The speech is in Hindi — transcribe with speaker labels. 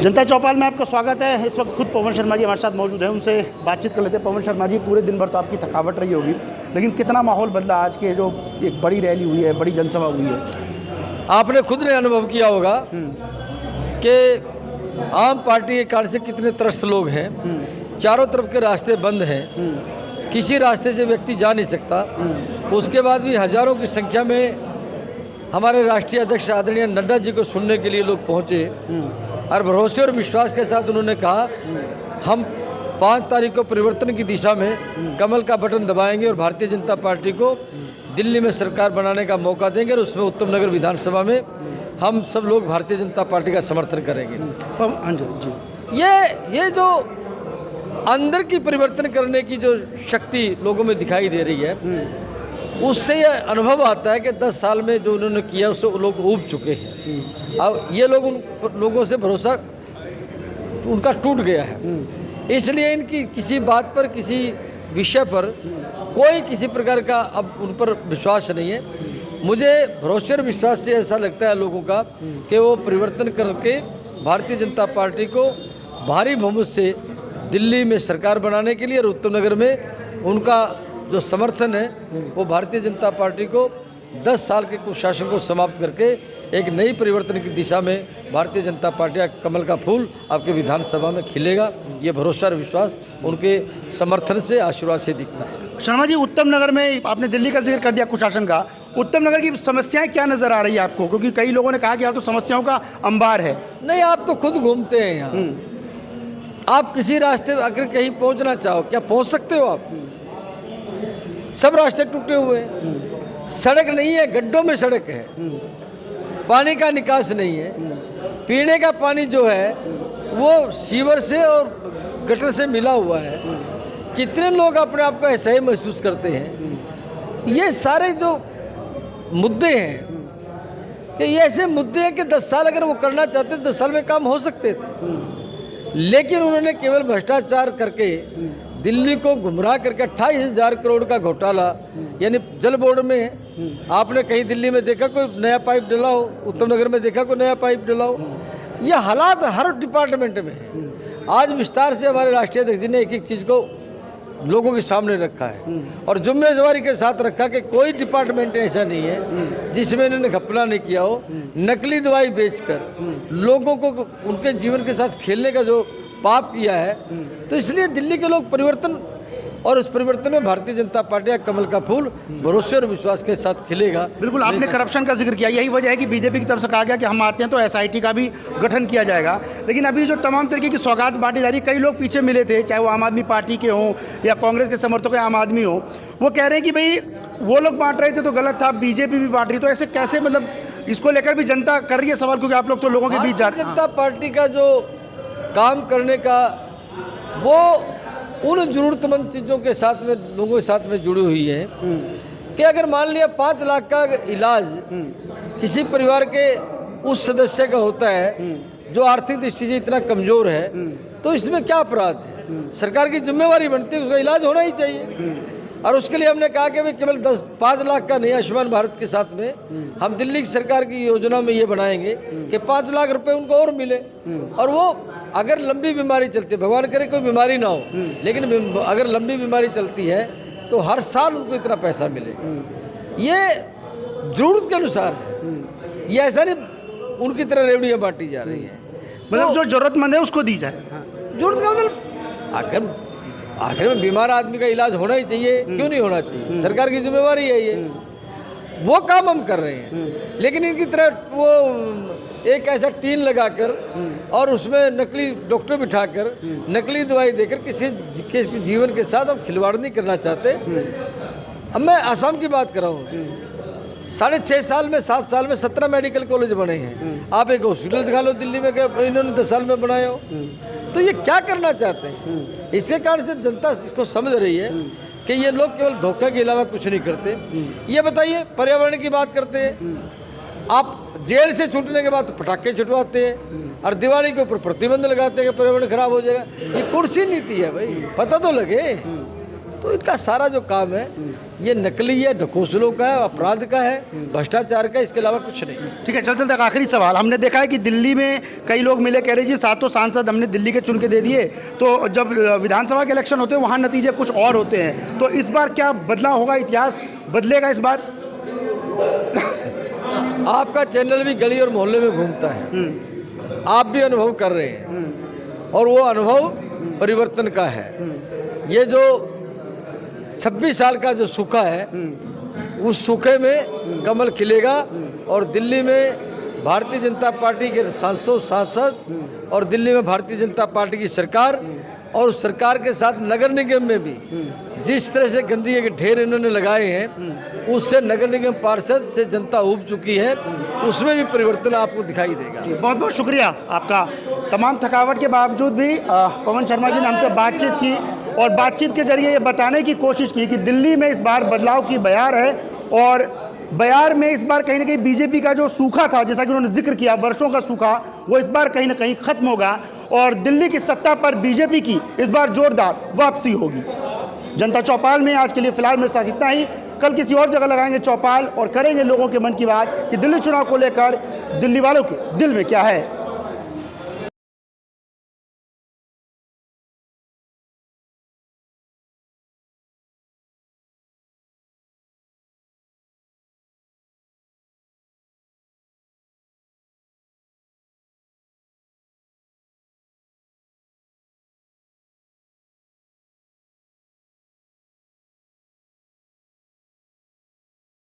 Speaker 1: जनता चौपाल में आपका स्वागत है। इस वक्त खुद पवन शर्मा जी हमारे साथ मौजूद हैं, उनसे बातचीत कर लेते हैं। पवन शर्मा जी, पूरे दिन भर तो आपकी थकावट रही होगी, लेकिन कितना माहौल बदला आज के जो एक बड़ी रैली हुई है, बड़ी जनसभा हुई है?
Speaker 2: आपने खुद ने अनुभव किया होगा कि आम पार्टी के कारण से कितने त्रस्त लोग हैं। चारों तरफ के रास्ते बंद हैं, किसी रास्ते से व्यक्ति जा नहीं सकता। उसके बाद भी हजारों की संख्या में हमारे राष्ट्रीय अध्यक्ष आदरणीय नड्डा जी को सुनने के लिए लोग पहुंचे और भरोसे और विश्वास के साथ उन्होंने कहा हम 5 तारीख को परिवर्तन की दिशा में कमल का बटन दबाएंगे और भारतीय जनता पार्टी को दिल्ली में सरकार बनाने का मौका देंगे और उसमें उत्तम नगर विधानसभा में हम सब लोग भारतीय जनता पार्टी का समर्थन करेंगे।
Speaker 1: हाँ जी,
Speaker 2: ये जो अंदर की परिवर्तन करने की जो शक्ति लोगों में दिखाई दे रही है, उससे ये अनुभव आता है कि 10 साल में जो उन्होंने किया उससे लोग ऊब चुके हैं। अब ये लोग उन लोगों से भरोसा उनका टूट गया है, इसलिए इनकी किसी बात पर, किसी विषय पर कोई किसी प्रकार का अब उन पर विश्वास नहीं है। मुझे भरोसे और विश्वास से ऐसा लगता है लोगों का कि वो परिवर्तन करके भारतीय जनता पार्टी को भारी बहुमत से दिल्ली में सरकार बनाने के लिए और उत्तम नगर में उनका जो समर्थन है वो भारतीय जनता पार्टी को 10 साल के कुशासन को समाप्त करके एक नई परिवर्तन की दिशा में भारतीय जनता पार्टी का कमल का फूल आपके विधानसभा में खिलेगा। ये भरोसा और विश्वास उनके समर्थन से, आशीर्वाद से दिखता है।
Speaker 1: शर्मा जी, उत्तम नगर में आपने दिल्ली का जिक्र कर दिया, कुशासन का। उत्तम नगर की समस्याएं क्या नजर आ रही है आपको? क्योंकि कई लोगों ने कहा कि यहाँ तो समस्याओं का अंबार है।
Speaker 2: नहीं, आप तो खुद घूमते हैं यहाँ, आप किसी रास्ते अगर कहीं पहुँचना चाहो, क्या पहुँच सकते हो आप? सब रास्ते टूटे हुए हैं, सड़क नहीं है, गड्ढों में सड़क है, पानी का निकास नहीं है, पीने का पानी जो है वो सीवर से और गटर से मिला हुआ है। कितने लोग अपने आप को ऐसा ही महसूस करते हैं। ये सारे जो मुद्दे हैं कि ये ऐसे मुद्दे हैं कि 10 साल अगर वो करना चाहते 10 साल में काम हो सकते थे, लेकिन उन्होंने केवल भ्रष्टाचार करके दिल्ली को गुमराह करके 28,000 करोड़ का घोटाला, यानी जल बोर्ड में आपने कहीं दिल्ली में देखा कोई नया पाइप डला हो? उत्तम नगर में देखा कोई नया पाइप डला हो? यह हालात हर डिपार्टमेंट में है। आज विस्तार से हमारे राष्ट्रीय अध्यक्ष जी ने एक एक चीज़ को लोगों के सामने रखा है और जिम्मेदारी के साथ रखा कि कोई डिपार्टमेंट ऐसा नहीं है जिसमें इन्होंने घपला नहीं किया हो। नकली दवाई बेचकर लोगों को उनके जीवन के साथ खेलने का जो पाप किया है, तो इसलिए दिल्ली के लोग परिवर्तन, और उस परिवर्तन में भारतीय जनता पार्टी का कमल का फूल भरोसे और विश्वास के साथ खिलेगा।
Speaker 1: बिल्कुल, आपने करप्शन का जिक्र किया, यही वजह है कि बीजेपी की तरफ से कहा गया कि हम आते हैं तो एसआईटी का भी गठन किया जाएगा। लेकिन अभी जो तमाम तरीके की सौगात बांटी जा रही, कई लोग पीछे मिले थे, चाहे वो आम आदमी पार्टी के हों या कांग्रेस के समर्थक आम आदमी हो, वो कह रहे हैं कि भाई वो लोग बांट रहे थे तो गलत था, बीजेपी भी बांट रही, तो ऐसे कैसे? मतलब इसको लेकर भी जनता कर रही है सवाल, क्योंकि आप लोग तो लोगों के बीच जा रहे हैं।
Speaker 2: जनता पार्टी का जो काम करने का वो उन जरूरतमंद चीज़ों के साथ में, लोगों के साथ में जुड़ी हुई है कि अगर मान लिया 5 लाख का इलाज किसी परिवार के उस सदस्य का होता है जो आर्थिक दृष्टि से इतना कमज़ोर है, तो इसमें क्या अपराध है? सरकार की जिम्मेवारी बनती है, उसका इलाज होना ही चाहिए। और उसके लिए हमने कहा कि भाई केवल 5 लाख का नहीं, आयुष्मान भारत के साथ में हम दिल्ली की सरकार की योजना में ये बनाएंगे कि 5 लाख रुपए उनको और मिले। और वो अगर लंबी बीमारी चलती है, भगवान करे कोई बीमारी ना हो, लेकिन अगर लंबी बीमारी चलती है तो हर साल उनको इतना पैसा मिलेगा। ये जरूरत के अनुसार है, ये ऐसा नहीं उनकी तरह रेवड़ियाँ बांटी जा रही है।
Speaker 1: मतलब जो जरूरतमंद है उसको दी जाए।
Speaker 2: जरूरत का मतलब आखिर में बीमार आदमी का इलाज होना ही चाहिए, क्यों नहीं होना चाहिए? सरकार की जिम्मेवारी है ये, वो काम हम कर रहे हैं। लेकिन इनकी तरह वो एक ऐसा टीन लगाकर और उसमें नकली डॉक्टर बिठाकर नकली दवाई देकर किसी के जीवन के साथ हम खिलवाड़ नहीं करना चाहते। अब मैं आसाम की बात कर रहा हूँ, 6.5 साल में, 7 साल में 17 मेडिकल कॉलेज बने हैं। आप एक हॉस्पिटल दिखा लो दिल्ली में, इन्होंने 10 साल में बनाया हो। तो ये क्या करना चाहते हैं? इसके कारण से जनता इसको समझ रही है कि ये लोग केवल धोखा के अलावा कुछ नहीं करते। ये बताइए, पर्यावरण की बात करते हैं, आप जेल से छूटने के बाद पटाखे छुटवाते हैं और दिवाली के ऊपर प्रतिबंध लगाते हैं कि पर्यावरण खराब हो जाएगा। ये कुर्सी नीति है भाई, पता तो लगे। तो इनका सारा जो काम है ये नकली है, ढकोसलों का है, अपराध का है, भ्रष्टाचार का है, इसके अलावा कुछ नहीं।
Speaker 1: ठीक है, चलते तक आखिरी सवाल। हमने देखा है कि दिल्ली में कई लोग मिले, कह रहे जी 7 सांसद हमने दिल्ली के चुन के दे दिए, तो जब विधानसभा के इलेक्शन होते हैं वहाँ नतीजे कुछ और होते हैं, तो इस बार क्या बदलाव होगा, इतिहास बदलेगा इस बार?
Speaker 2: आपका चैनल भी गली और मोहल्ले में घूमता है, आप भी अनुभव कर रहे हैं, और वो अनुभव परिवर्तन का है। ये जो 26 साल का जो सूखा है, उस सूखे में कमल खिलेगा, और दिल्ली में भारतीय जनता पार्टी के सांसद और दिल्ली में भारतीय जनता पार्टी की सरकार, और उस सरकार के साथ नगर निगम में भी जिस तरह से गंदगी के ढेर इन्होंने लगाए हैं, उससे नगर निगम पार्षद से जनता ऊब चुकी है, उसमें भी परिवर्तन आपको दिखाई देगा।
Speaker 1: बहुत बहुत शुक्रिया आपका। तमाम थकावट के बावजूद भी पवन शर्मा जी ने हमसे बातचीत की, और बातचीत के जरिए ये बताने की कोशिश की कि दिल्ली में इस बार बदलाव की बयार है, और बयार में इस बार कहीं ना कहीं बीजेपी का जो सूखा था, जैसा कि उन्होंने जिक्र किया, वर्षों का सूखा, वो इस बार कहीं ना कहीं खत्म होगा, और दिल्ली की सत्ता पर बीजेपी की इस बार जोरदार वापसी होगी। जनता चौपाल में आज के लिए फिलहाल मेरे साथ इतना ही। कल किसी और जगह लगाएंगे चौपाल और करेंगे लोगों के मन की बात कि दिल्ली चुनाव को लेकर दिल्ली वालों के दिल में क्या है।